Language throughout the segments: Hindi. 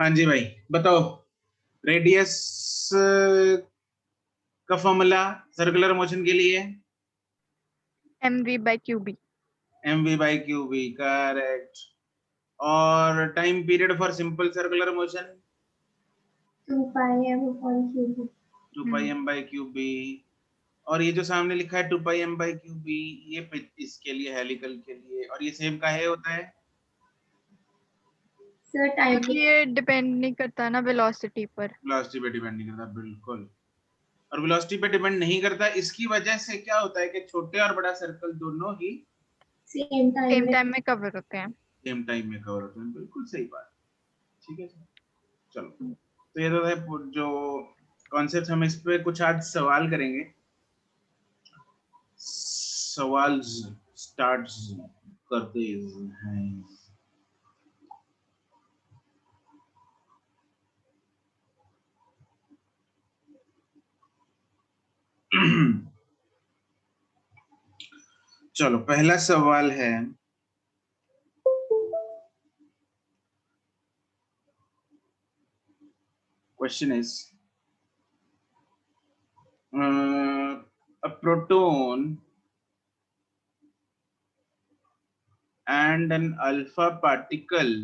हाँ जी भाई, बताओ। रेडियस का फॉर्मूला सर्कुलर मोशन के लिए mv/qb। mv/qb, correct. और time period for simple circular motion 2πm/qb। 2πm/qb। और ये जो सामने लिखा है 2πm/qb, ये इसके लिए हेलिकल के लिए, और ये सेम का है होता है सर टाइम क्योंकि ये डिपेंड नहीं करता ना वेलोसिटी पर। वेलोसिटी पे डिपेंड नहीं करता, बिल्कुल। और वेलोसिटी पे डिपेंड नहीं करता, इसकी वजह से क्या होता है कि छोटे और बड़ा सर्कल दोनों ही सेम सेम टाइम टाइम में कवर होते हैं। सेम टाइम में कवर होते हैं। बिल्कुल सही बात। ठीक है सर, चलो। तो ये तो है जो कॉन्सेप्ट। हम इस पे कुछ आज सवाल करेंगे। सवाल स्टार्ट करते हैं। चलो, पहला सवाल है, question is a proton and an alpha particle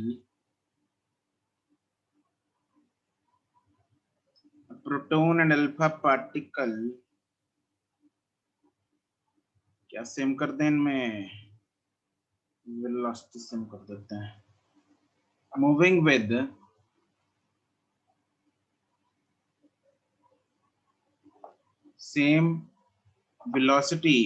क्या सेम कर दें इनमें, वेलोसिटी सेम कर देते हैं। Moving with same velocity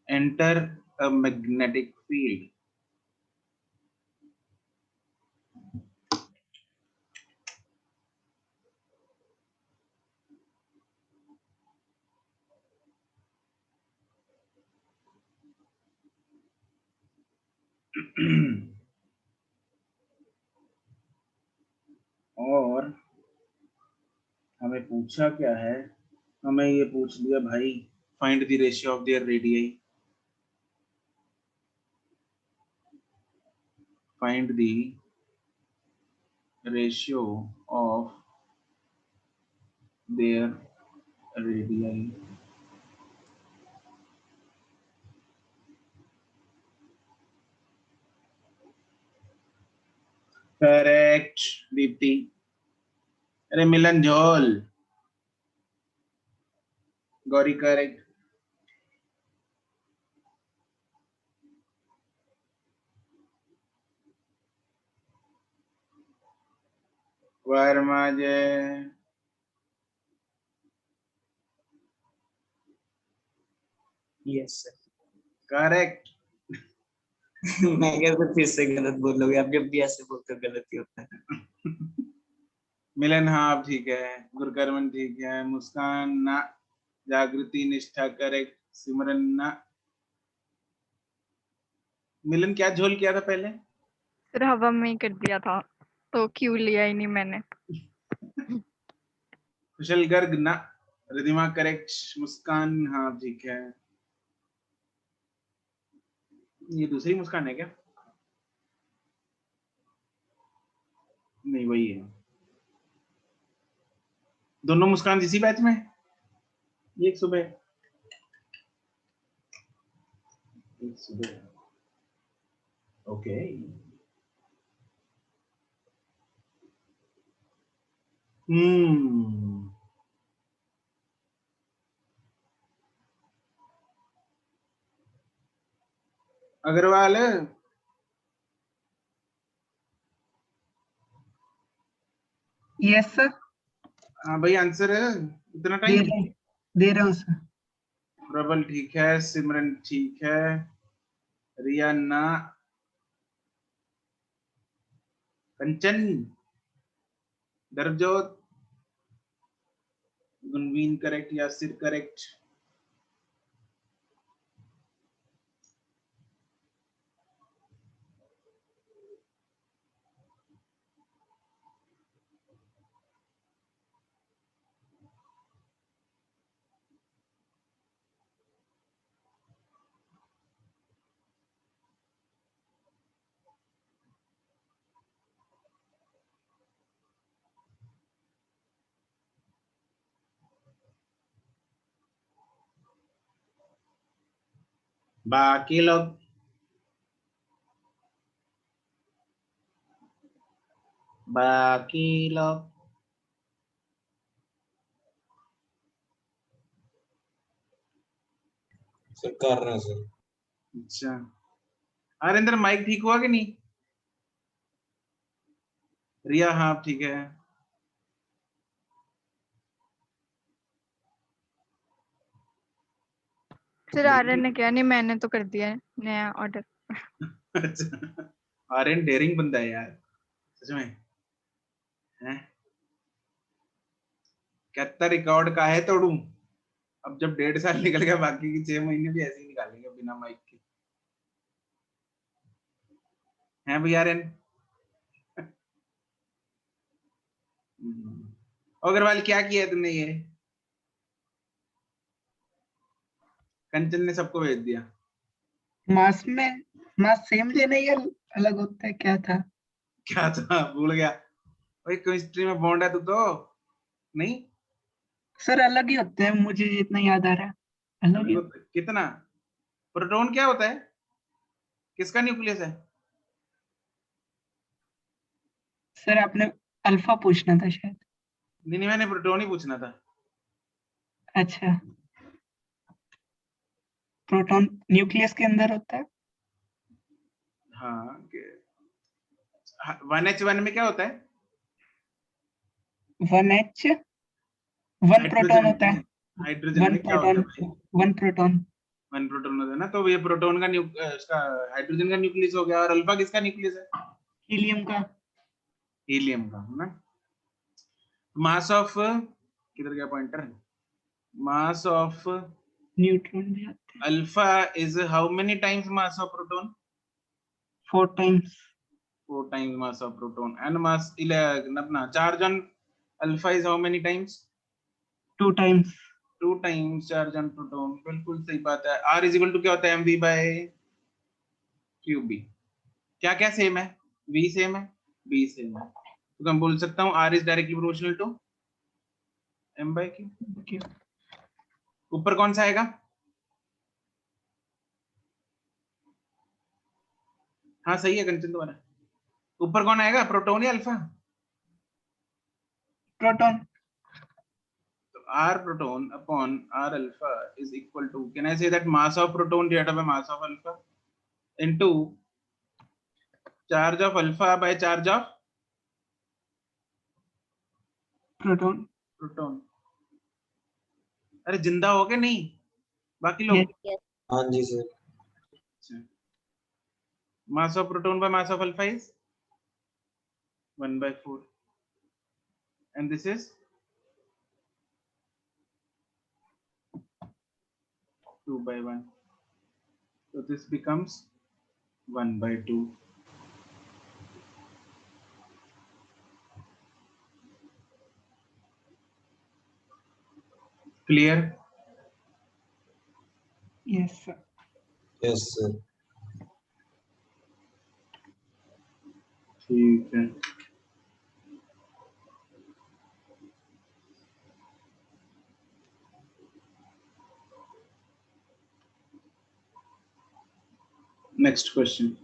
enter a magnetic field। और हमें पूछा क्या है, हमें ये पूछ लिया भाई, find the ratio of their radii. Find the ratio of their radii. Correct Deepti. अरे मिलन झोल, Gauri correct. Verma Jai, yes sir. Correct. मैं क्या फिर से गलत बोलोगे, आप जब भी ऐसे बोलते हो गलत ही होता है। मिलन हाँ आप ठीक है, गुरकर्मन ठीक है, मुस्कान ना, जागृति निष्ठा करेक्ट, सिमरन ना। मिलन क्या झोल किया था पहले? फिर हवा में ही कर दिया था तो क्यों लिया ही नहीं मैंने। कुशल गर्ग ना, रिधिमा करेक्ट, मुस्कान हाँ ठीक है। ये दूसरी मुस्कान है क्या? नहीं वही है। दोनों मुस्कान इसी बैच में, एक सुबह एक सुबह। ओके अग्रवाल। Yes sir. हाँ भाई आंसर है, इतना दे टाइम। रहे दे रहा हूँ सर। प्रबल ठीक है, सिमरन ठीक है, रिया ना, कंचन, दरजोत, गुनवीन करेक्ट, यासिर करेक्ट। बाकी लोग बाकी लोग सर कर रहे हैं सर। अच्छा, हरिंदर माइक ठीक हुआ कि नहीं? रिया हाँ ठीक है। फिर आर्यन ने क्या नहीं, मैंने तो कर दिया है नया ऑर्डर। अच्छा, आर्यन डेयरिंग बंदा है यार सच में है। कहता रिकॉर्ड का है तोड़ू। अब जब 1.5 साल निकल गया, बाकी की 6 महीने भी ऐसे ही निकालेंगे बिना माइक के, हैं भैया आर्यन? अग्रवाल क्या किया है तुमने? ये कंचन ने सबको भेज दिया। मास में मास सेम लेना या अलग होता है, क्या था? क्या था भूल गया भाई, केमिस्ट्री में बॉन्ड है तू तो नहीं। सर अलग ही होते हैं, मुझे जितना याद आ रहा है अलग ही। कितना प्रोटॉन क्या होता है? किसका न्यूक्लियस है? सर आपने अल्फा पूछना था शायद। नहीं मैंने प्रोटॉन ही पूछना था। अच्छा, प्रोटॉन न्यूक्लियस के अंदर होता है। हाँ 1H1 में क्या होता है? 1H 1 प्रोटॉन हाइड्रोजन होता है। हाइड्रोजन 1 में क्या होता प्रोटॉन, है भाई? 1 प्रोटॉन। 1 प्रोटॉन होता है ना, तो ये प्रोटॉन का उसका हाइड्रोजन का न्यूक्लियस हो गया। और अल्फा किसका न्यूक्लियस है? हीलियम का। हीलियम का है ना। मास ऑफ, किधर गया पॉइंटर? मास ऑफ न्यूट्रॉन भी आता है। Alpha is how many times mass of proton? 4 times. 4 times mass of proton. And mass 11 अपना charge on alpha is how many times? 2 times. 2 times charge on proton. बिल्कुल सही बात है। R is equal to क्या होता है? mv by qb। क्या क्या सेम है? v सेम है, b सेम है, तो मैं बोल सकता हूँ R is directly proportional to m by q। ऊपर कौन सा आएगा? हाँ सही है कंचन तुम्हारा। ऊपर कौन आएगा, प्रोटॉन या अल्फा? प्रोटॉन। तो R proton upon R alpha is equal to, can I say that mass of proton divided by mass of alpha into charge of alpha by charge of proton. Proton. अरे जिंदा हो गए नहीं बाकी लोग? हाँ जी sir. Mass of proton by mass of alpha is 1/4 and this is 2/1, so this becomes 1/2। Clear? Yes sir. Yes sir. ठीक है। Next question.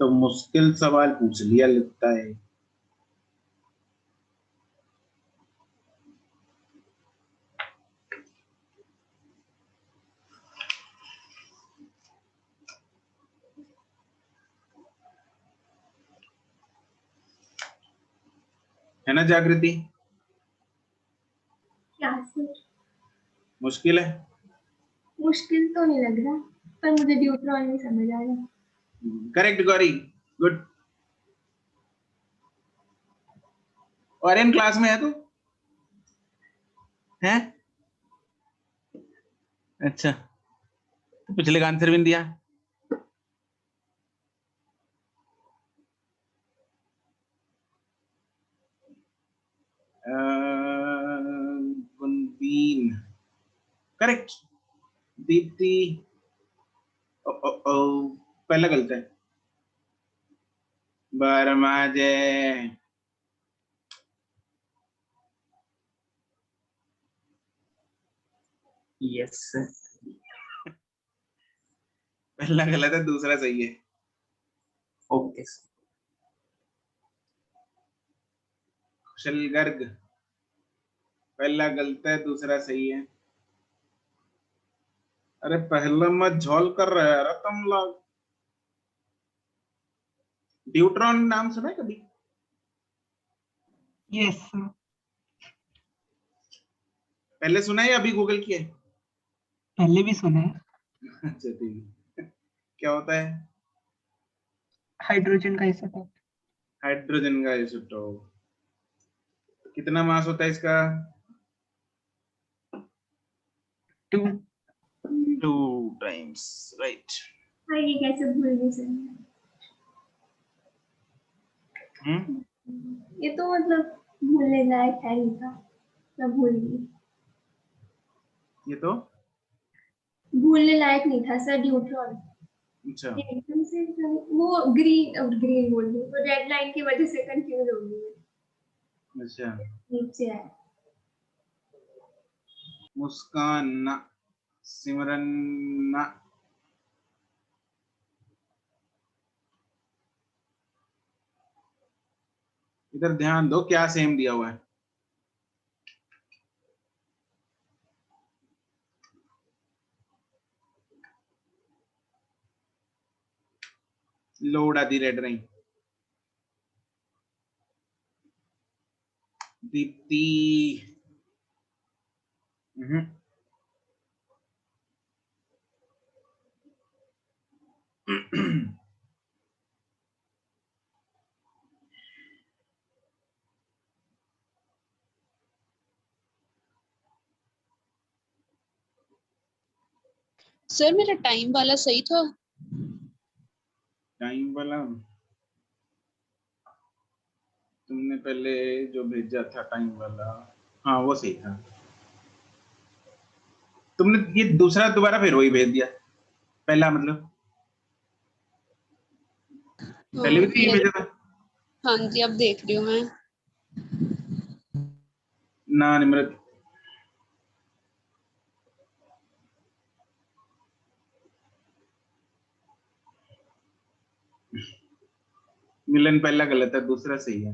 तो मुश्किल सवाल पूछ लिया लगता है। है ना जागृति? क्या सर? मुश्किल है। मुश्किल तो नहीं लग रहा, पर मुझे ड्यूट्रॉन नहीं समझ आ रहा। Correct Gauri, good. और इन क्लास में है तू? है? अच्छा, तो पिछले का आंसर भी नहीं दिया। गुनबीन करेक्ट। दीप्ति पहला गलत है। बरमाजे यस सर। पहला गलत है, दूसरा सही है। Okay sir. कुशल गर्ग पहला गलत है, दूसरा सही है। अरे पहला मत झोल कर रहे यार तुम लोग। ड्यूट्रॉन नाम सुना है कभी? Yes sir. पहले सुना है या अभी गूगल किया है? पहले भी सुना है। अच्छा ठीक है। क्या होता है? हाइड्रोजन का आइसोटोप। हाइड्रोजन का आइसोटोप। कितना मास होता है इसका? 2। 2 टाइम्स राइट। हाँ, ये कैसे भूल गई सर? ये तो मतलब भूलने लायक है नहीं था, मैं भूल गई। ये तो भूलने लायक नहीं था सर, ड्यूट्रॉन। अच्छा ये एकदम से वो ग्रीन ग्रीन बोल रही, वो रेड लाइन की वजह से कंफ्यूज हो गई मैं। अच्छा। नीचे है। मुस्कान ना, सिमरन ना। इधर ध्यान दो, क्या सेम दिया हुआ है। लोड आदि रेड रही। दीप्ति सर मेरा टाइम वाला सही था। टाइम वाला तुमने पहले जो भेजा था टाइम वाला, हाँ वो सही था। तुमने ये दूसरा दोबारा फिर वही भेज दिया। पहला मतलब पहले भी तो ये भेजा था हाँ जी, अब देख रही हूँ मैं। ना निमृत। मिलन पहला गलत है, दूसरा सही है।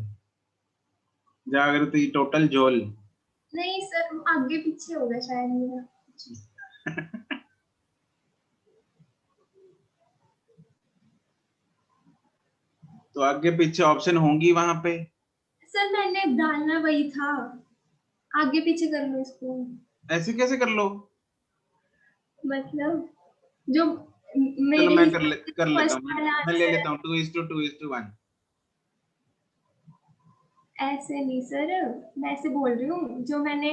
जागृति टोटल जोल। नहीं सर, आगे पीछे होगा शायद मेरा। तो आगे पीछे ऑप्शन होंगी वहां पे। सर मैंने डालना वही था, आगे पीछे कर लो इसको। ऐसे कैसे कर लो? मतलब जो चलो मेरे मैं हिसाब से कर लेता फर्स्ट हूँ। वाला मैं ले आंसर लेता हूँ 2:1। ऐसे नहीं सर, मैं ऐसे बोल रही हूँ, जो मैंने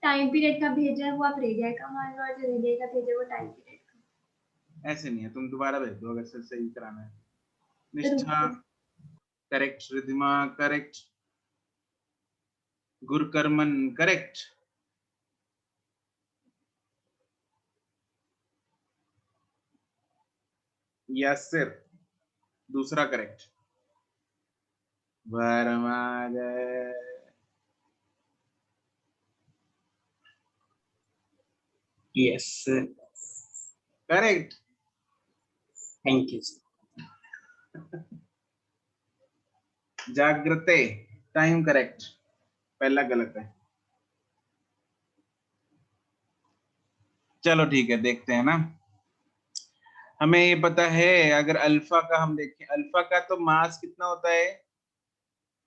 टाइम पीरियड का भेजा है वो आप रेडिया का मान लो, और जो रेडिया का भेजा है वो टाइम पीरियड ऐसे नहीं है, तुम दोबारा भेज दो अगर सही कराना है। का। Nishtha correct, Riddhima correct, Gurkarman correct. Yes sir, दूसरा correct. Verma Jai. Yes sir. Correct. Thank you sir. Jagrite, time correct, पहला गलत है। चलो ठीक है, देखते हैं ना। हमें ये पता है, अगर अल्फा का हम देखें, अल्फा का तो मास कितना होता है,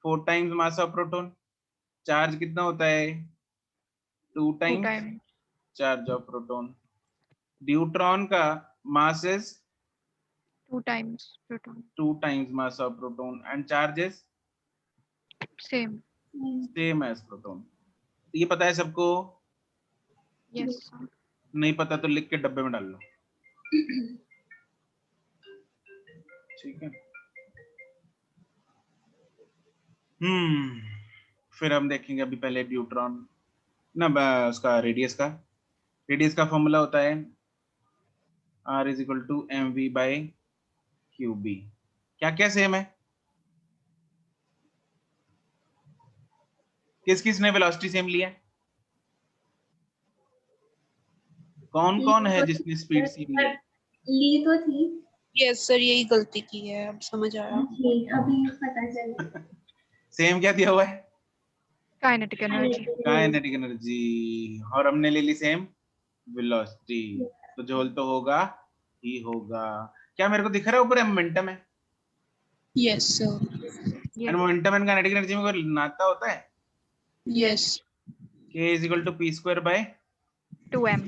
4 times mass of proton. Charge कितना होता है, 2 2 times time charge of proton. Neutron का mass is 2 times proton 2 times mass of proton and charge is same. Same as proton. ये पता है सबको? यस नहीं पता तो लिख के डब्बे में डाल लो। ठीक है। फिर हम देखेंगे अभी पहले न्यूट्रॉन ना, उसका रेडियस का फॉर्मूला होता है R is equal to mv by qB. क्या क्या सेम है? किस किस ने वेलोसिटी सेम लिया? कौन कौन है जिसने स्पीड सेम ली? ली तो थी। यस सर, यही गलती की है, अब समझ आया। अभी पता चला। सेम क्या दिया हुआ है? Kinetic energy. Kinetic energy. और हमने ले ली सेम वेलोसिटी, तो झोल तो होगा ही होगा। क्या मेरे को दिख रहा है ऊपर मोमेंटम है? Yes sir. And momentum and kinetic energy में कोई नाता होता है? Yes. k is equal to p square by 2m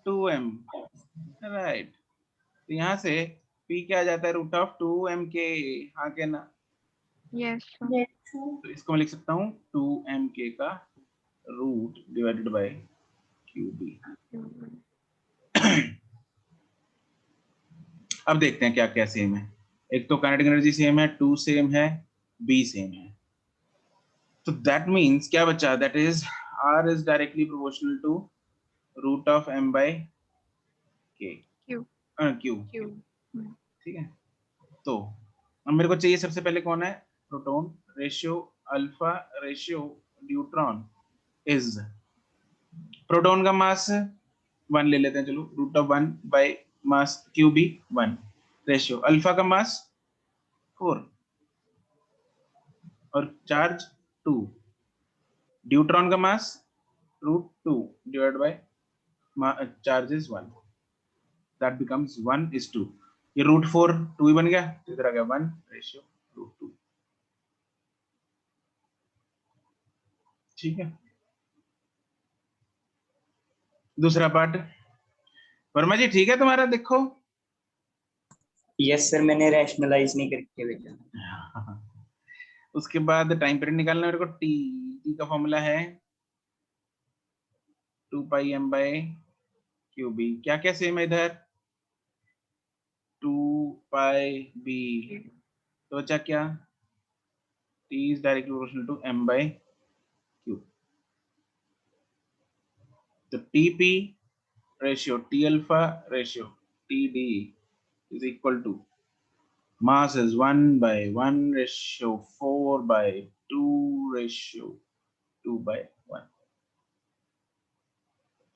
2m, right. तो यहाँ से p क्या आ जाता है, रूट ऑफ 2mk। हाँ के ना? यस तो इसको मैं लिख सकता हूँ 2mk का रूट डिवाइडेड बाय qb। अब देखते हैं क्या क्या सेम है। एक तो काइनेटिक एनर्जी सेम है, 2 सेम है, b सेम है। तो दैट मींस क्या बचा, that is r is directly proportional to root of m by k Q q। Q ठीक है। तो अब मेरे को चाहिए सबसे पहले कौन है, proton ratio alpha ratio neutron is, proton का मास 1 ले लेते हैं, चलो root of 1 by mass QB 1, ratio alpha का मास 4 और चार्ज 2, न्यूट्रॉन का mass root 2 divide by charge is 1, that becomes 1:2। ये रूट 4 2 ही बन गया, तो इधर आ गया 1 रेशियो रूट 2। ठीक है। दूसरा पार्ट, वर्मा जी ठीक है तुम्हारा? देखो यस सर, मैंने रैशनलाइज नहीं करके भेजा। उसके बाद टाइम पीरियड निकालना मेरे को। टी का फॉर्मूला है 2 पाई m बाय क्यूबी। क्या क्या सेम है इधर, 2 पाई b, तो बचा क्या, t is directly proportional to m by q। तो tp ratio t alpha ratio td is equal to mass is 1 by 1 ratio 4 by 2 ratio 2 by 1,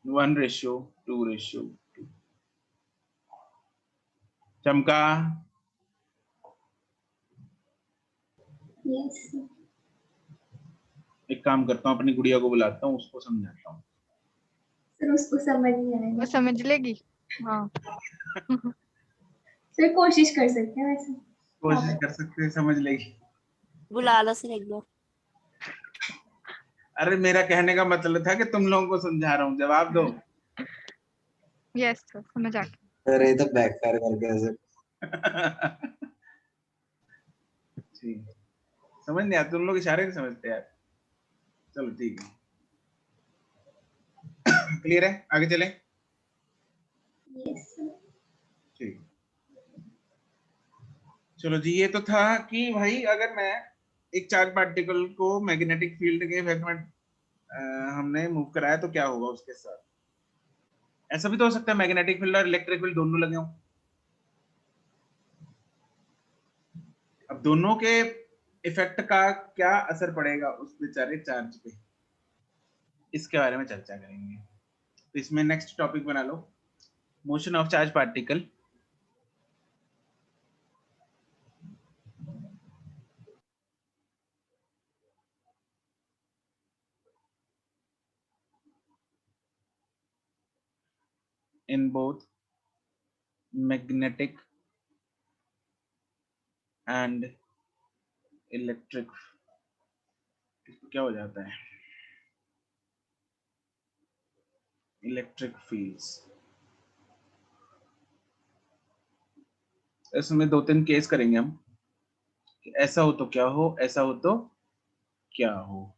1 ratio 2 ratio 2। चमका? यस एक काम करता हूँ, अपनी गुड़िया को बुलाता हूँ, उसको समझाता हूँ। सर, उसको समझ नहीं आएगा। वो समझ लेगी। हाँ सर कोशिश कर सकते हैं वैसे। कोशिश कर सकते हैं, समझ लेगी। बुला लो सर एक बार। अरे मेरा कहने का मतलब था कि तुम लोगों को समझा रहा हूँ, जवाब दो। यस सर, समझ आ गया। अरे ये तो बैकफायर कर गया सर। ठीक, समझ नहीं आता, तुम लोग इशारे नहीं समझते यार। चलो ठीक है, क्लियर है, आगे चले। यस ठीक, चलो जी। ये तो था कि भाई अगर मैं एक चार्ज पार्टिकल को मैग्नेटिक फील्ड के इफेक्ट में हमने मूव कराया तो क्या होगा उसके साथ। ऐसा भी तो हो सकता है मैग्नेटिक फील्ड और इलेक्ट्रिक फील्ड दोनों लगे हों। अब दोनों के इफेक्ट का क्या असर पड़ेगा उस बेचारे चार्ज पे, इसके बारे में चर्चा करेंगे। तो इसमें नेक्स्ट टॉपिक बना लो, motion of charge particle. in both magnetic and electric, क्या हो जाता है, इलेक्ट्रिक फील्ड्स। इसमें 2-3 केस करेंगे हम, ऐसा हो तो क्या हो, ऐसा हो तो क्या हो।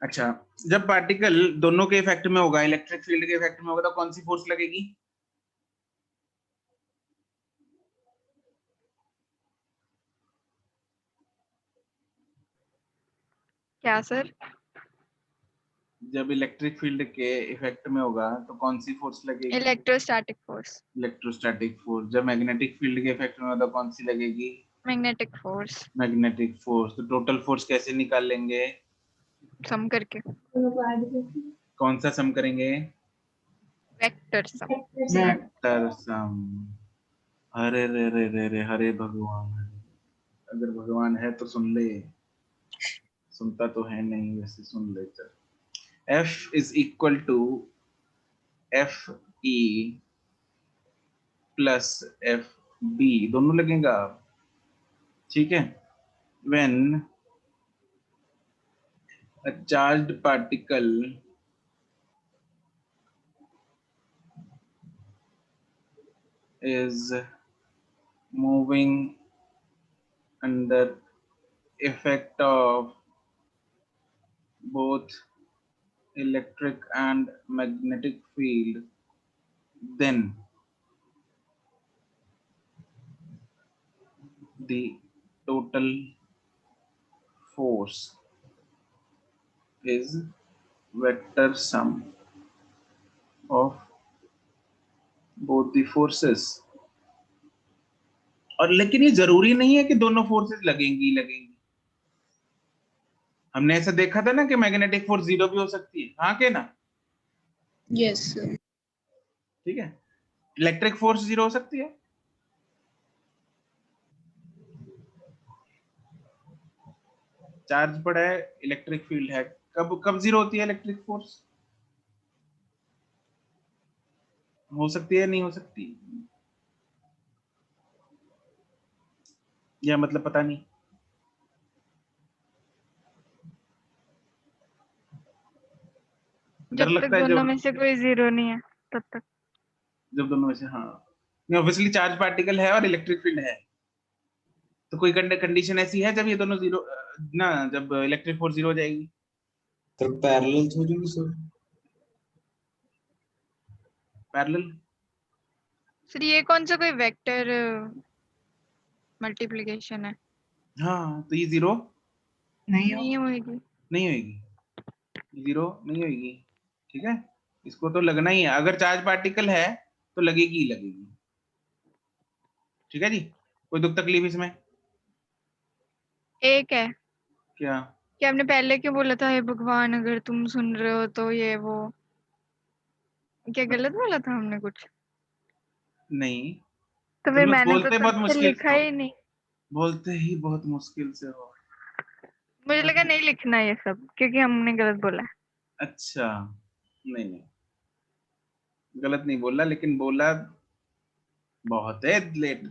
अच्छा, जब पार्टिकल दोनों के इफेक्ट में होगा, इलेक्ट्रिक फील्ड के इफेक्ट में होगा, तो कौन सी फोर्स लगेगी? क्या सर? जब इलेक्ट्रिक फील्ड के इफेक्ट में होगा तो कौन सी फोर्स लगेगी? Electrostatic force. Electrostatic force. जब मैग्नेटिक फील्ड के इफेक्ट में होगा तो कौन सी लगेगी? Magnetic force. Magnetic force. तो टोटल फोर्स कैसे निकाल लेंगे? सम करके। दोनों को ऐड करके कौन सा सम करेंगे? Vector sum. वेक्टर से वेक्टर सम। हरे रे रे रे रे हरे भगवान, अगर भगवान है तो सुन ले, सुनता तो है नहीं, वैसे सुन ले चल। F is equal to FE plus FB, दोनों लगेगा, ठीक है। When a charged particle is moving under effect of both electric and magnetic field, then the total force is vector sum of both the forces। और लेकिन ये जरूरी नहीं है कि दोनों फोर्सेस लगेंगी लगेंगी। हमने ऐसा देखा था ना कि मैग्नेटिक फोर्स 0 भी हो सकती है, हाँ के ना? Yes, sir. ठीक है। इलेक्ट्रिक फोर्स 0 हो सकती है। चार्ज पड़ा है, इलेक्ट्रिक फील्ड है, कब कब 0 होती है इलेक्ट्रिक फोर्स? हो सकती है, नहीं हो सकती, या मतलब पता नहीं। डर जब तक लगता है दोनों जब में से कोई जीरो नहीं है तब तक। जब दोनों में से, हाँ, नहीं ऑब्वियसली चार्ज पार्टिकल है और इलेक्ट्रिक फील्ड है, तो कोई कंडीशन ऐसी है जब ये दोनों 0 ना, जब इलेक्ट्रिक फोर्स 0 हो जाएगी। तो पैरेलल थोड़ी होगी सर। पैरेलल? सर ये कौन सा कोई वेक्टर मल्टीप्लिकेशन है? हाँ, तो ये 0 नहीं हो नहीं होगी। नहीं होगी, 0 नहीं होगी, ठीक है। इसको तो लगना ही है, अगर चार्ज पार्टिकल है तो लगेगी ही लगेगी, ठीक है जी। कोई दुख तकलीफ इसमें? एक है क्या? कि आपने पहले क्यों बोला था हे भगवान अगर तुम सुन रहे हो तो ये वो, क्या गलत बोला था हमने कुछ? नहीं, तो तुम फिर लोग मैंने तो बोलते बहुत तब से मुश्किल लिखा से हो, ही नहीं। बोलते ही बहुत मुश्किल से हो। मुझे लगा नहीं लिखना ये सब क्योंकि हमने गलत बोला है। अच्छा, नहीं नहीं, गलत नहीं बोला, लेकिन बोला बहुत है लेट।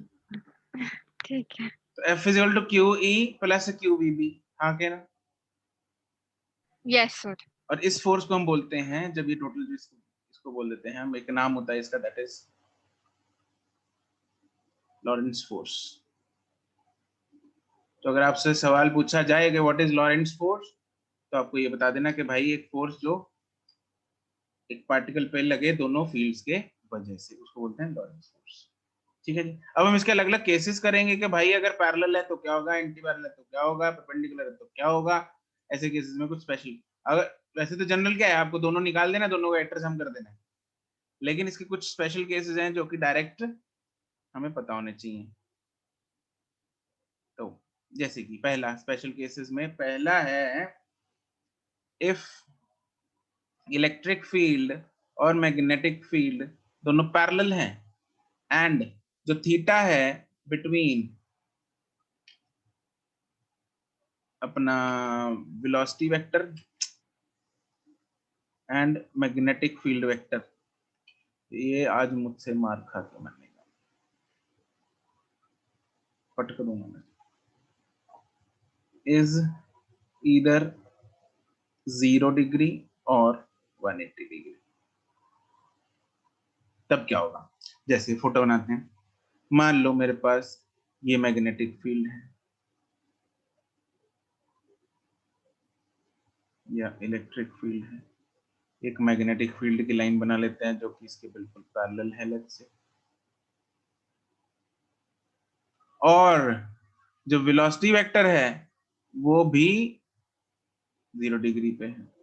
ठीक है। तो F is equal to q E plus q B B, हाँ के ना? Yes sir. और इस फोर्स को हम बोलते हैं, जब ये टोटल, इसको बोल देते हैं हम, एक नाम होता है इसका, दैट इज लॉरेंट्ज फोर्स। तो अगर आपसे सवाल पूछा जाए कि व्हाट इज लॉरेंट्ज फोर्स, तो आपको ये बता देना कि भाई एक फोर्स जो एक पार्टिकल पे लगे दोनों फील्ड्स के वजह से, उसको बोलते हैं लॉरेंट्ज फोर्स, ठीक है जी। अब हम इसके अलग अलग केसेस करेंगे कि भाई अगर पैरेलल है तो क्या होगा, एंटी पैरेलल है तो क्या होगा, परपेंडिकुलर है तो क्या होगा, ऐसे केसेस में कुछ स्पेशल। अगर वैसे तो जनरल क्या है, आपको दोनों निकाल देना, दोनों को वेक्टर सम कर देना है, लेकिन इसके कुछ स्पेशल केसेस हैं जो कि डायरेक्ट हमें पता होने चाहिए। तो जैसे कि पहला स्पेशल केसेस में पहला है, इफ इलेक्ट्रिक फील्ड और मैग्नेटिक फील्ड दोनों पैरेलल हैं एंड जो थीटा है बिटवीन अपना velocity vector and magnetic field vector. ये आज मुझसे मार खा के मरने का, पटक दूंगा मैं। इज ईदर 0 डिग्री और 180 डिग्री। तब क्या होगा? जैसे फोटो बनाते हैं, मान लो मेरे पास ये मैग्नेटिक फील्ड है या इलेक्ट्रिक फील्ड है। एक मैग्नेटिक फील्ड की लाइन बना लेते हैं जो कि इसके बिल्कुल पैरेलल है, लेट्स से। और जो वेलोसिटी वेक्टर है वो भी 0 डिग्री पे है।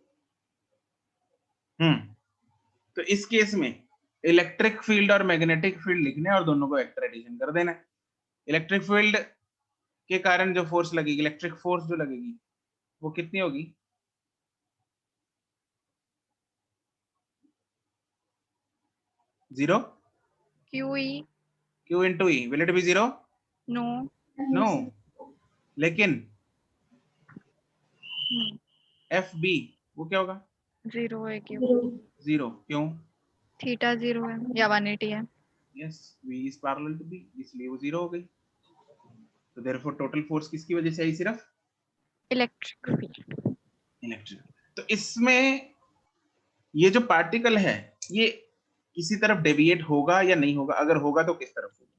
तो इस केस में इलेक्ट्रिक फील्ड और मैग्नेटिक फील्ड लिखने और दोनों को वेक्टर एडिशन कर देना। इलेक्ट्रिक फील्ड के कारण जो फोर्स लगेगी, इलेक्ट्रिक फोर्स जो लगेगी वो कितनी होगी? 0 QE Q into E, will it be 0? no No, लेकिन no FB वो क्या होगा? 0 है Q 0 क्यों? थीटा 0 है या 180 है। Yes, V is parallel to B, इसलिए वो 0 हो गई। तो देयरफॉर टोटल फोर्स किसकी वजह से आई? सिर्फ इलेक्ट्रिक फील्ड। इलेक्ट्रिक। तो इसमें ये जो पार्टिकल है ये किसी तरफ डेविएट होगा या नहीं होगा? अगर होगा तो किस तरफ होगा?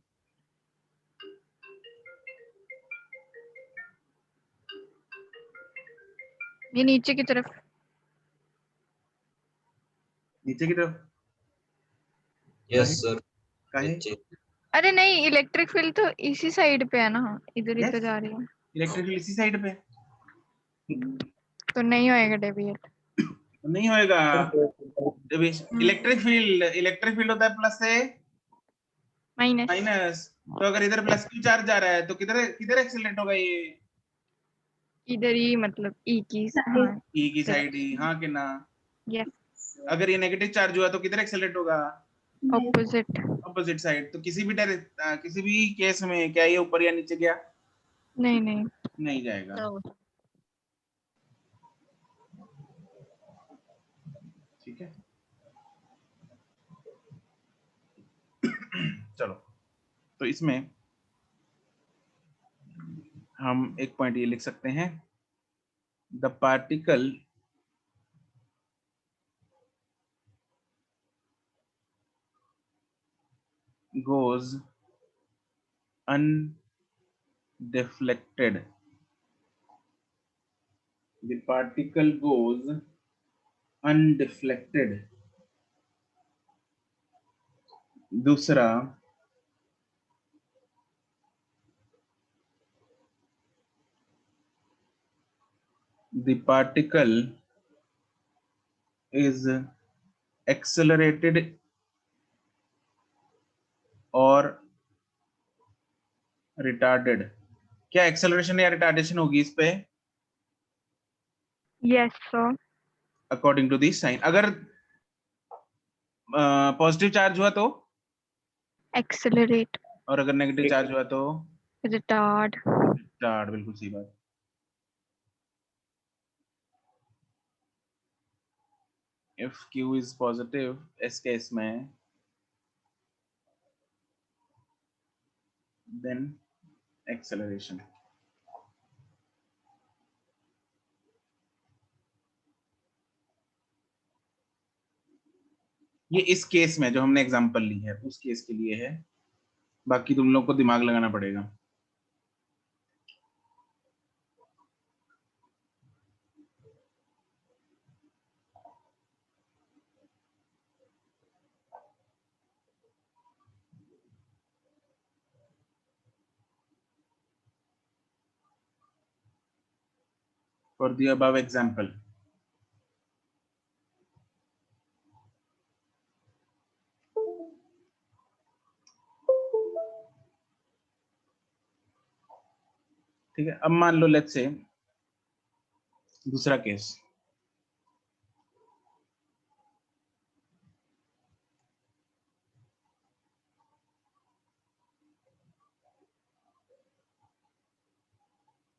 ये नीचे की तरफ। नीचे की तरफ। यस सर, काहे? नीचे। अरे नहीं, इलेक्ट्रिक फील्ड तो इसी साइड पे है ना, इधर ही तो Yes. जा रही है। इलेक्ट्रिक फील्ड इसी साइड पे तो नहीं होएगा डेविएट। नहीं होएगा। इलेक्ट्रिक फील्ड होता है प्लस से माइनस। माइनस। तो अगर इधर प्लस क्यू चार्ज जा रहा है तो किधर किधर एक्सीलरेट होगा? ये इधर ही, मतलब ई की। हाँ ई की साइड ही, हाँ कि ना? यस अगर ये नेगेटिव चार्ज हुआ तो किधर एक्सीलरेट होगा? ऑपोजिट। Opposite side. तो किसी भी केस में क्या ये ऊपर या नीचे गया? नहीं नहीं नहीं जाएगा। ठीक है, चलो। तो इसमें हम एक पॉइंट ये लिख सकते हैं, the particle goes undeflected. The particle goes undeflected. दूसरा, the particle is accelerated और retarded. क्या एक्सेलरेशन या रिटार्डेशन होगी इस पे? Yes sir. According to this sign. अगर पॉजिटिव चार्ज हुआ तो, एक्सेलरेट। और अगर नेगेटिव चार्ज हुआ तो रिटार्ड। रिटार्ड। बिल्कुल सही बात। if q is positive, इस केस में, then acceleration। ये इस केस में जो हमने एग्जांपल ली है उस केस के लिए है, बाकी तुम लोग को दिमाग लगाना पड़ेगा। For the above example, ठीक है। अब मान लो लेट्स से दूसरा केस,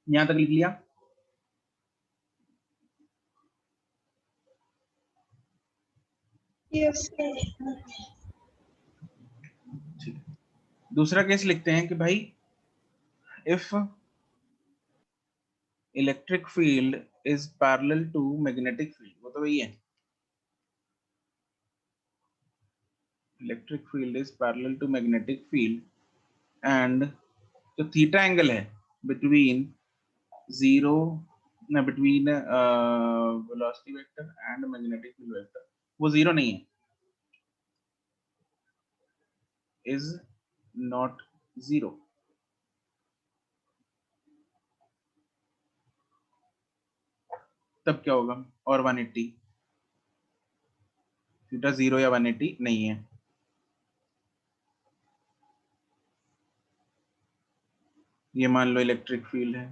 यहां तक लिख लिया। Yes, sir. ठीक है, दूसरा केस लिखते हैं कि भाई if electric field is parallel to magnetic field, वो तो वही है, electric field is parallel to magnetic field and जो थीटा एंगल है between zero between velocity vector and magnetic field vector वो जीरो नहीं है, इज नॉट जीरो, तब क्या होगा? और 180, थीटा जीरो या 180 नहीं है। ये मान लो इलेक्ट्रिक फील्ड है,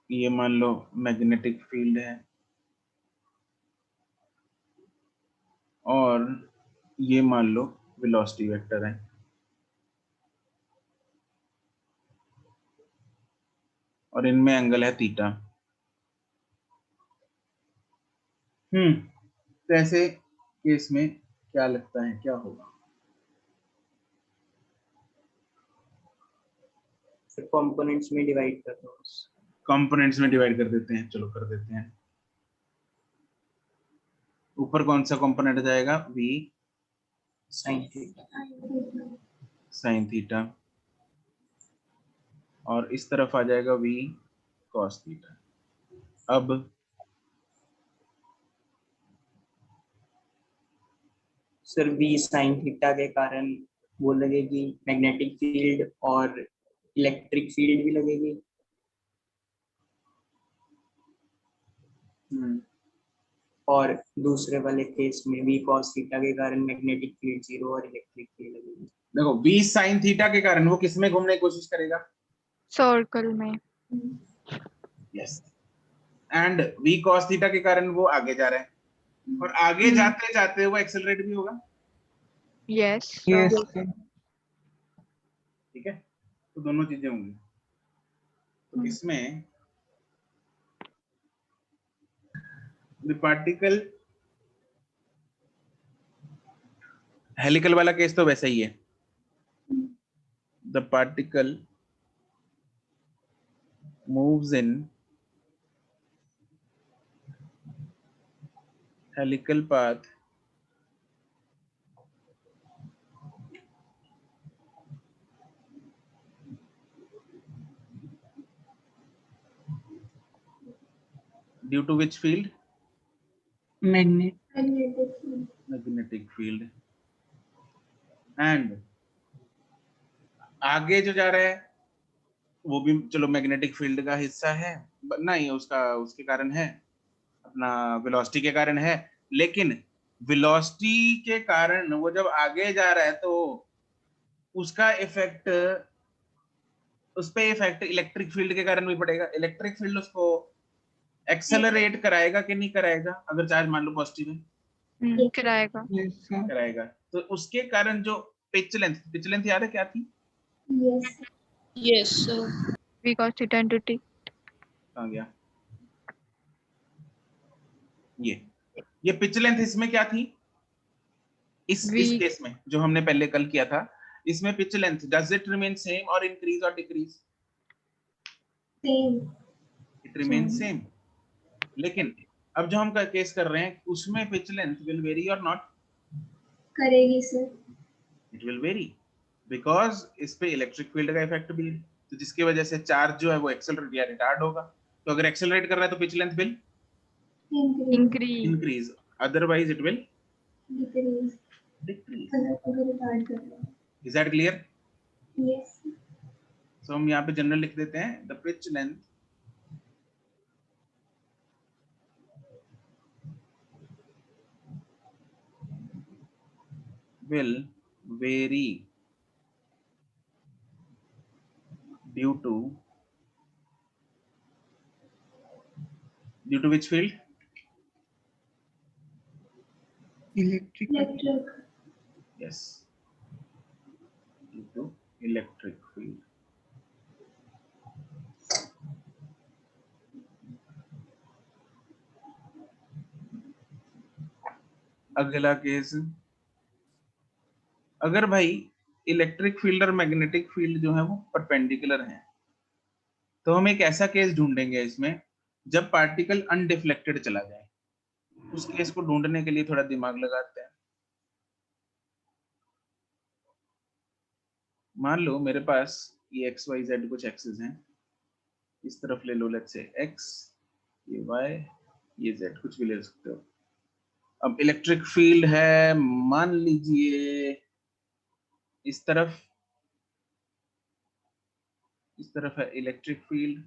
ये मान लो मैग्नेटिक फील्ड है, और ये मान लो वेलोसिटी वेक्टर है। और इनमें एंगल है थीटा। तो ऐसे केस में क्या लगता है क्या होगा? फिर कंपोनेंट्स में डिवाइड कर दो। कंपोनेंट्स में डिवाइड कर देते हैं, चलो कर देते हैं। ऊपर कौन सा कंपोनेंट जाएगा? v sine theta. Sine theta, और इस तरफ आ जाएगा v cos थीटा। अब सर v साइन थीटा के कारण वो लगेगी मैग्नेटिक फील्ड और इलेक्ट्रिक फील्ड भी लगेगी। और दूसरे वाले केस में v cos थीटा के कारण मैग्नेटिक फील्ड जीरो और इलेक्ट्रिक फील्ड लगेगी। देखो v साइन थीटा के कारण वो किस में घूमने की कोशिश करेगा? सर्कल में। Yes. And v cos theta के कारण वो आगे जा रहा है, और आगे जाते जाते वो एक्सेलरेट भी होगा। यस यस ठीक है, तो दोनों चीजें होंगी। तो इसमें द पार्टिकल, हेलिकल वाला केस तो वैसा ही है, the particle moves in helical path due to which field? Magnet Magnetic field। and आगे जो जा रहा है वो भी चलो मैग्नेटिक फील्ड का हिस्सा है, नहीं उसका उसके कारण है, अपना वेलोसिटी के कारण है, लेकिन वेलोसिटी के कारण वो जब आगे जा रहा है तो उसका इफेक्ट, उस पे इफेक्ट इलेक्ट्रिक फील्ड के कारण भी पड़ेगा। इलेक्ट्रिक फील्ड उसको एक्सेलरेट कराएगा कि नहीं कराएगा? अगर चार्ज मान लो पॉजिटिव है, कराएगा। यस सर कराएगा। तो उसके कारण जो पिच लेंथ याद है क्या थी? Yes Yes, sir. v cos theta into t। आ गया ये पिच लेंथ इसमें क्या थी? इस केस में जो हमने पहले कल किया था, इसमें pitch length does it remain same और इंक्रीज और decrease? Same it remain same. लेकिन अब जो हम केस कर रहे हैं उसमें पिच लेंथ विल वेरी और नॉट? करेगी sir. It will very, because इस पे इलेक्ट्रिक फील्ड का इफेक्ट भी है, तो जिसकी वजह से चार्ज जो है वो एक्सेलरेट या रिटार्ड होगा। तो अगर एक्सेलरेट कर रहा है तो pitch length will increase. Increase, otherwise it will decrease decrease. अगर रिटार्ड कर रहे हैं। Is that clear? Yes so हम यहाँ पे जनरल लिख देते हैं, the pitch length will vary due to which field? Electric electric Yes, due to electric field। अगला केस, अगर भाई इलेक्ट्रिक फील्ड और मैग्नेटिक फील्ड जो है वो परपेंडिकुलर हैं, तो हम एक ऐसा केस ढूंढेंगे इसमें जब पार्टिकल अनडिफ्लेक्टेड चला जाए। उस केस को ढूंढने के लिए थोड़ा दिमाग लगाते हैं। मान लो मेरे पास ये x y z कुछ एक्सेस हैं, इस तरफ ले लो, लेट्स से x, ये y, ये z, कुछ भी ले सकते हो। अब इलेक्ट्रिक फील्ड है, मान लीजिए इस तरफ है इलेक्ट्रिक फील्ड,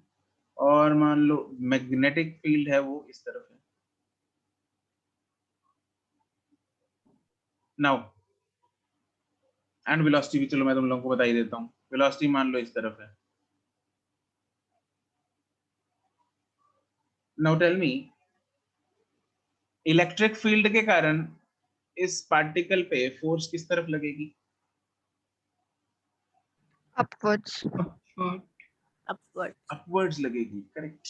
और मान लो मैग्नेटिक फील्ड है वो इस तरफ है। नाउ एंड वेलोसिटी भी चलो मैं तुम लोगों को बता ही देता हूँ। वेलोसिटी मान लो इस तरफ है। Now tell me, electric field के कारण इस पार्टिकल पे फोर्स किस तरफ लगेगी? अपवर्ड्स। अपवर्ड। अपवर्ड्स लगेगी, करेक्ट।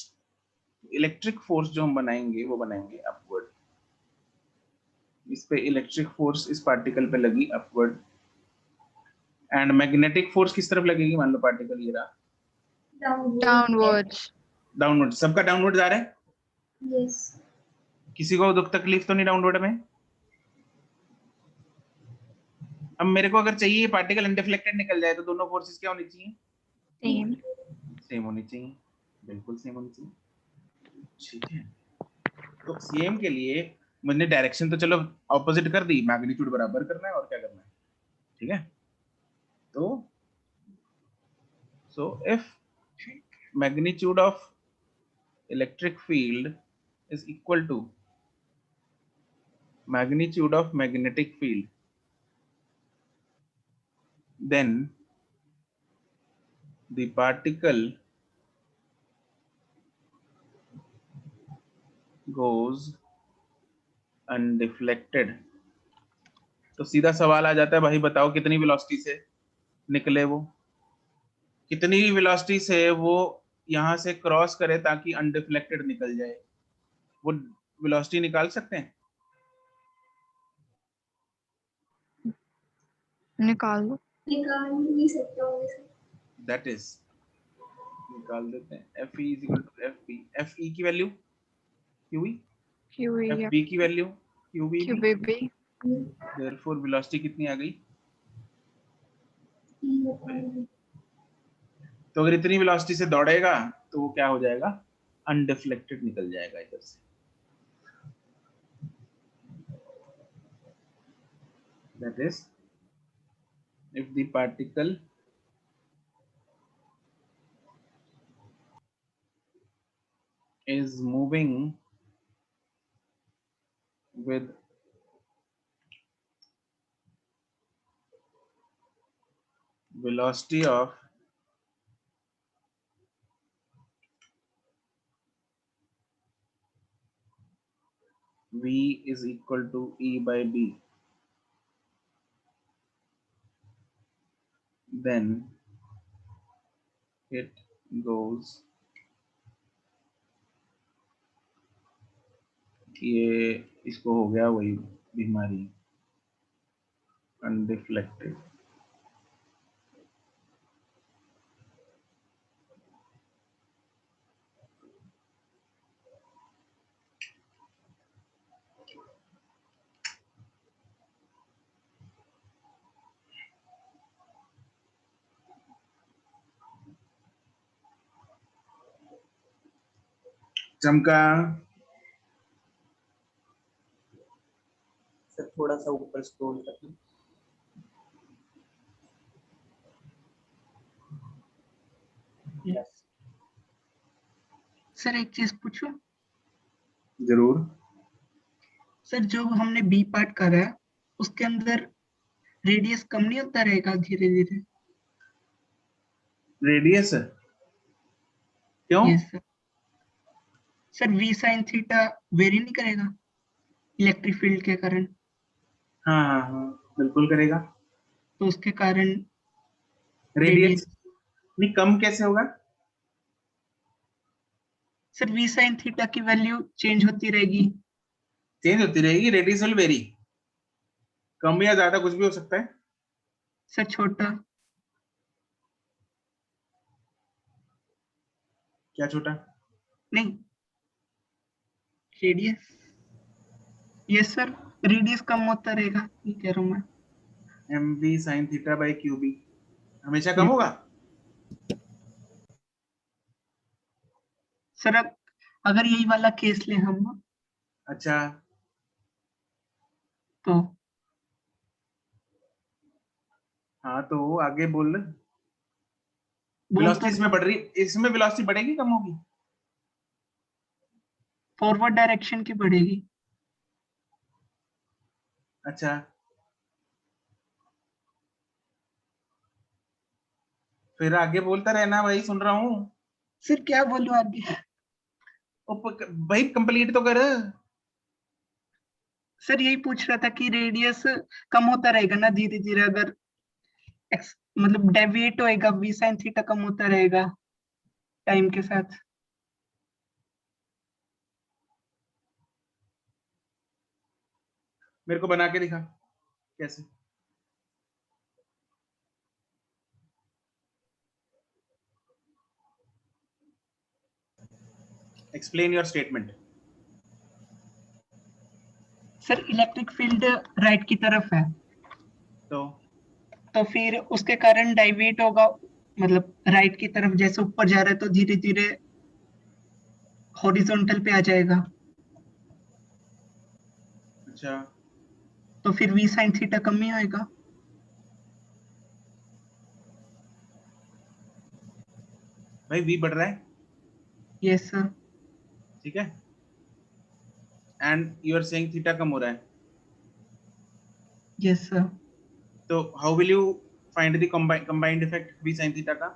इलेक्ट्रिक फोर्स जो हम बनाएंगे वो बनाएंगे अपवर्ड। इस पे इलेक्ट्रिक फोर्स इस पार्टिकल पे लगी अपवर्ड, एंड मैग्नेटिक फोर्स किस तरफ लगेगी? मान लो पार्टिकल ये रहा, डाउनवर्ड्स। डाउनवर्ड। सबका डाउनवर्ड जा रहा है? यस। किसी को दुख तकलीफ तो नहीं डाउनवर्ड में? अब मेरे को अगर चाहिए पार्टिकल अनडिफ्लेक्टेड निकल जाए तो दोनों फोर्सेस क्या होनी चाहिए? सेम। सेम होनी चाहिए, बिल्कुल सेम होनी चाहिए। ठीक है, तो सेम के लिए मैंने डायरेक्शन तो चलो ऑपोजिट कर दी, मैग्नीट्यूड बराबर करना है और क्या करना है। ठीक है, तो so if magnitude of electric field is equal to magnitude of magnetic field, then the particle goes undeflected। तो सीधा सवाल आ जाता है, भाई बताओ कितनी वेलोसिटी से निकले वो, कितनी वेलोसिटी से वो यहां से क्रॉस करे ताकि अनडिफ्लेक्टेड निकल जाए? वो वेलोसिटी निकाल सकते हैं? निकाल दो। निकाल नहीं सकते होंगे सर। दैट इज, निकाल देते हैं। Fe is equal to FB, Fe की वैल्यू QE, QE या FB की value QB, QBB। Therefore velocity कितनी आ गई? तो अगर इतनी वेलोसिटी से दौड़ेगा तो वो क्या हो जाएगा? अनडिफ्लेक्टेड निकल जाएगा इधर से। That is if the particle is moving with velocity of v is equal to E by B, then it goes, ये इसको हो गया वही बीमारी, अनडिफ्लेक्टेड। चमका? सर थोड़ा सा ऊपर स्क्रॉल कर लो। यस सर एक चीज पूछूं? जरूर। सर जो हमने बी पार्ट करा है उसके अंदर रेडियस कम नहीं होता रहेगा धीरे धीरे? रेडियस क्यों? Yes sir. Sir v sine theta vary नहीं करेगा इलेक्ट्रिक फील्ड के कारण? हाँ हाँ हाँ, बिल्कुल करेगा। तो उसके कारण रेडियस नहीं कम कैसे होगा? सर वी साइन थीटा की वैल्यू चेंज होती रहेगी। चेंज होती रहेगी, रेडियस विल वेरी। कम या ज्यादा कुछ भी हो सकता है। सर छोटा। क्या छोटा? नहीं, रेडियस। यस सर, रेडियस कम होता रहेगा, ये कह रहा हूँ मैं। mv sin theta by qb हमेशा कम होगा। सर अगर यही वाला केस ले हम, अच्छा, तो हाँ तो आगे बोल। बोल वेलोसिटी तो इसमें बढ़ रही, इसमें वेलोसिटी बढ़ेगी कम होगी? फॉरवर्ड डायरेक्शन की बढ़ेगी। अच्छा, फिर आगे बोलता रहना भाई, सुन रहा हूँ। सर क्या बोलूं आगे? भाई कंप्लीट तो कर। सर यही पूछ रहा था कि रेडियस कम होता रहेगा ना धीरे धीरे, अगर मतलब डेविएट होएगा v sin थीटा कम होता रहेगा टाइम के साथ। मेरे को बना के दिखा कैसे। Explain your statement. Sir electric field right की तरफ है, तो फिर उसके कारण डाइवेट होगा, मतलब राइट की तरफ जैसे ऊपर जा रहा है तो धीरे धीरे हॉरिजॉन्टल पे आ जाएगा, अच्छा, तो फिर v sin थीटा कम ही होएगा। भाई v बढ़ रहा है, यस सर। ठीक है, and you are saying theta कम हो रहा है, यस सर। तो how will you find the combined effect v sin theta का?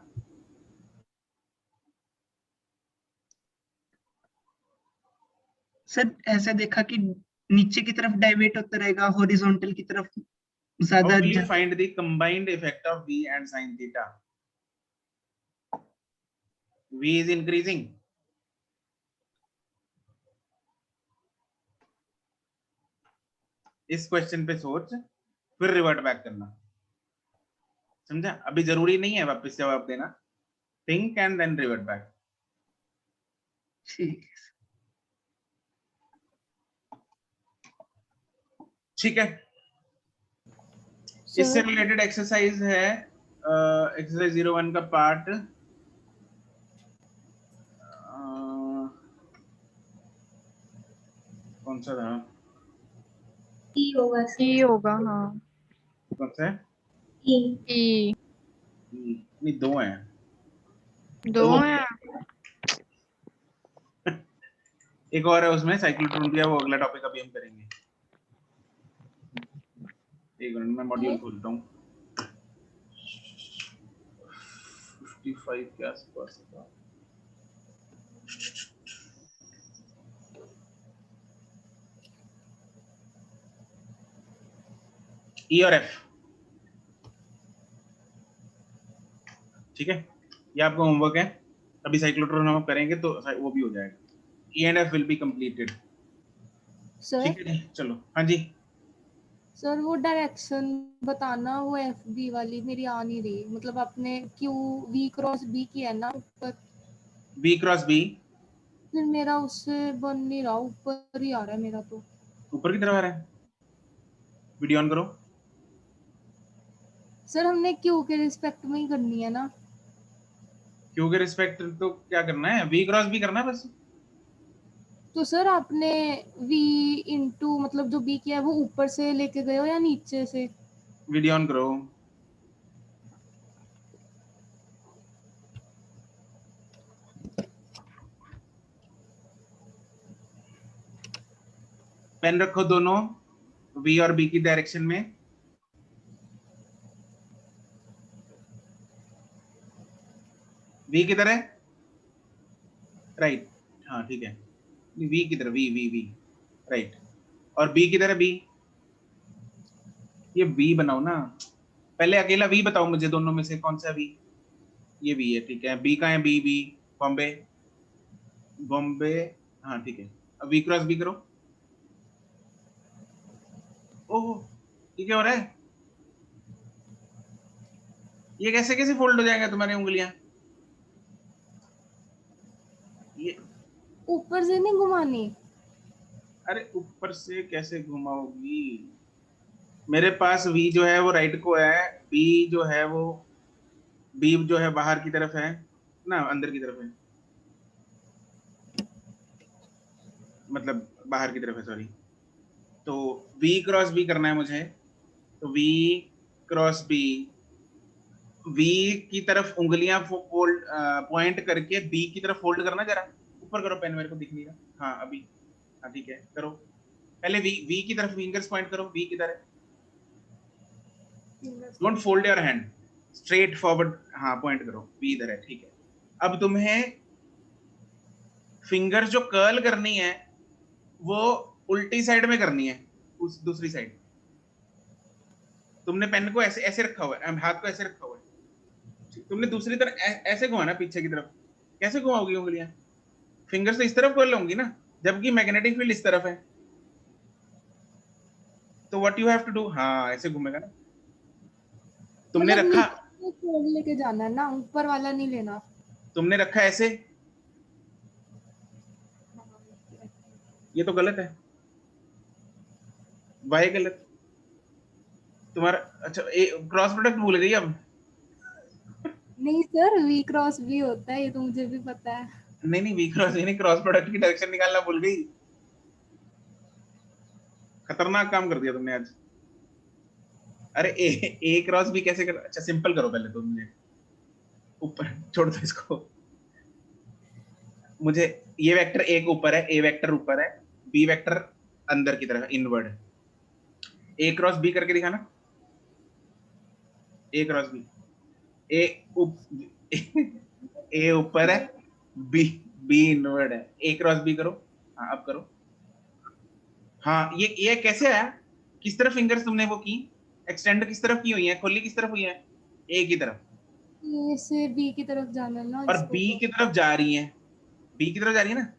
सर ऐसे देखा कि नीचे की तरफ डाइवेट होता रहेगा, हॉरिजॉन्टल की तरफ How ज्यादा will you find the combined effect of v and sin theta? v is increasing. इस क्वेश्चन पे सोच, फिर रिवर्ट बैक करना, समझा? अभी जरूरी नहीं है वापस जवाब देना, think and then revert back. ठीक है। ठीक है, इससे रिलेटेड एक्सरसाइज है, एक्सरसाइज 01 का पार्ट कौन सा था? ई होगा ई सर। होगा, हाँ। कौन सा है? ई। ई नहीं, दो हैं। दो हैं। एक और है उसमें साइक्लोट्रॉन भी है, वो अगला टॉपिक अभी हम करेंगे। एक मिनट में मॉड्यूल खोलता हूँ। 55 के आसपास था। ई और एफ, ठीक है, ये आपका होमवर्क है। अभी साइक्लोट्रॉन हम करेंगे तो वो भी हो जाएगा। E and F will be completed. ठीक है जी, चलो। हाँ जी, सर वो डायरेक्शन बताना, वो एफ बी वाली मेरी आ नहीं रही, मतलब आपने क्यू वी क्रॉस बी किया है ना ऊपर, बी क्रॉस बी फिर मेरा उससे बन नहीं रहा, ऊपर ही आ रहा है मेरा तो। ऊपर की तरफ आ रहा है। वीडियो ऑन करो। सर हमने क्यू के रिस्पेक्ट में ही करनी है ना? क्यू के रिस्पेक्ट तो क्या करना है, वी क्रॉस बी करना है बस। तो सर आपने v इंटू मतलब जो b किया है वो ऊपर से लेके गए हो या नीचे से? वीडियो ऑन करो। पेन रखो दोनों v और b की डायरेक्शन में। v किधर है? राइट, हाँ ठीक है, v किधर, v v v राइट। और b किधर है? b, ये v बनाओ ना, पहले अकेला v बताओ मुझे, दोनों में से कौन सा v? ये v है, ठीक है। b कहाँ है? b b बॉम्बे, बॉम्बे, हाँ ठीक है। अब v क्रॉस b करो। ओह ये क्या हो रहा है? ये कैसे कैसे फोल्ड हो जाएंगे तुम्हारी उंगलियां? ये ऊपर से नहीं घुमानी। अरे ऊपर से कैसे घुमाओगी? मेरे पास V जो है वो राइट को है, B जो है वो B जो है बाहर की तरफ है ना, अंदर की तरफ है, मतलब बाहर की तरफ है, सॉरी। तो V क्रॉस B करना है मुझे, तो V क्रॉस B, V की तरफ उंगलियां फोल्ड पॉइंट करके B की तरफ फोल्ड करना, जरा ऊपर करो पेन, मेरे को दिख नहीं रहा। हाँ अभी, हाँ ठीक है, करो। पहले V की तरफ फिंगर्स पॉइंट करो, V की तरफ। Don't fold your hand, straight forward, हाँ पॉइंट करो, V इधर है, ठीक है। अब तुम्हें फिंगर जो कर्ल करनी है वो उल्टी साइड में करनी है, उस दूसरी साइड। तुमने पेन को ऐसे ऐसे रखा हुआ है, हाथ को ऐसे रखा हुआ है, तुमने दूसरी तरफ ऐसे घुमाना पीछे की तरफ। कैसे घुमाओगी उंगलियां? फिंगर से इस तरफ कर्ल होंगी ना, जबकि मैग्नेटिक फील्ड इस तरफ है। तो what you have to do, हाँ ऐसे घूमेगा ना। तुमने मतलब रखा, नीचे छोड़ लेके जाना है ना, ऊपर वाला नहीं लेना। तुमने रखा ऐसे, ये तो गलत है, वाई गलत तुम्हारा। अच्छा क्रॉस प्रोडक्ट भूल गई अब। नहीं सर, V क्रॉस B होता है, ये तो मुझे भी पता है। नहीं नहीं, वी क्रॉस नहीं, क्रॉस प्रोडक्ट की डायरेक्शन निकालना भूल गई। खतरनाक काम कर दिया तुमने आज। अरे ए क्रॉस बी कैसे कर, अच्छा सिंपल करो पहले तो, मुझे ऊपर छोड़ दो इसको। मुझे ये वेक्टर एक ऊपर है, ए वेक्टर ऊपर है, बी वेक्टर अंदर की तरफ इनवर्ड है। ए क्रॉस बी करके दिखाना, ए क्रॉस बी, ए ए ऊपर है, बी बी इनवर्ड है, ए क्रॉस बी करो। हाँ अब करो। हाँ ये कैसे आया? किस तरफ फिंगर्स तुमने वो की, एक्सटेंड किस तरफ की हुई है, खोली किस तरफ हुई है? ए की तरफ, A से B की तरफ जाना है ना और इसको बी तो। की तरफ जा रही है, बी की तरफ जा रही है ना।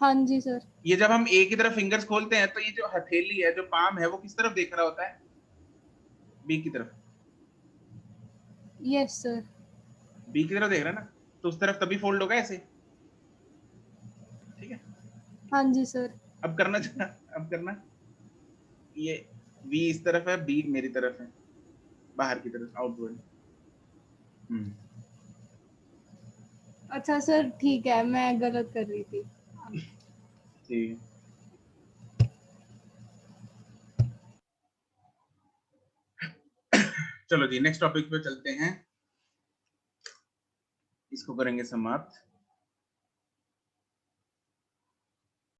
हाँ जी सर। ये जब हम ए की तरफ फिंगर्स खोलते हैं तो ये जो हथेली है, जो पाम है, वो किस तरफ देख रहा होता है? बी की तरफ। Yes sir. बी की तरफ देख रहा है ना, तो उस तरफ तभी फोल्ड होगा ऐसे, ठीक है। हाँ जी सर। अब करना अब करना, ये बी इस तरफ है, बी मेरी तरफ है, बाहर की तरफ आउटवर्ड। अच्छा सर ठीक है, मैं गलत कर रही थी। ठीक है। चलो जी नेक्स्ट टॉपिक पे चलते हैं, इसको करेंगे समाप्त।